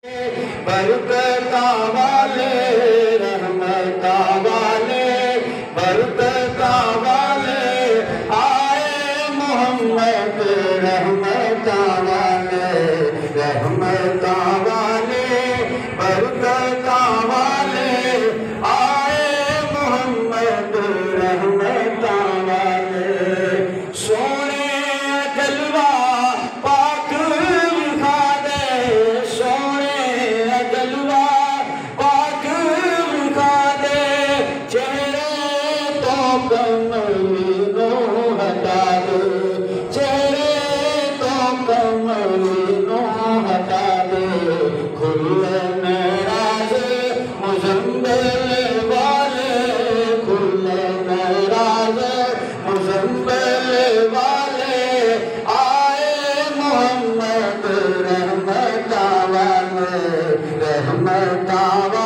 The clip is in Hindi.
बरकता वाले रहमता वाले बरकता वाले आए मोहम्मद रहमता वाले रहमता वाले बरकता वाले आए मोहम्मद रहमता वाले। सोने जलवा पाक दिखा दे सोने जलवा पाक दिखा दे चेहरे तो कमलीनो हटा दे चेहरे तो कमलीनो हटा दे। खुले मेराज मुजम्मिल वाले खुले मेराज मुजम्मिल वाले आए मोहम्मद रहमता वाले रहमता वाले।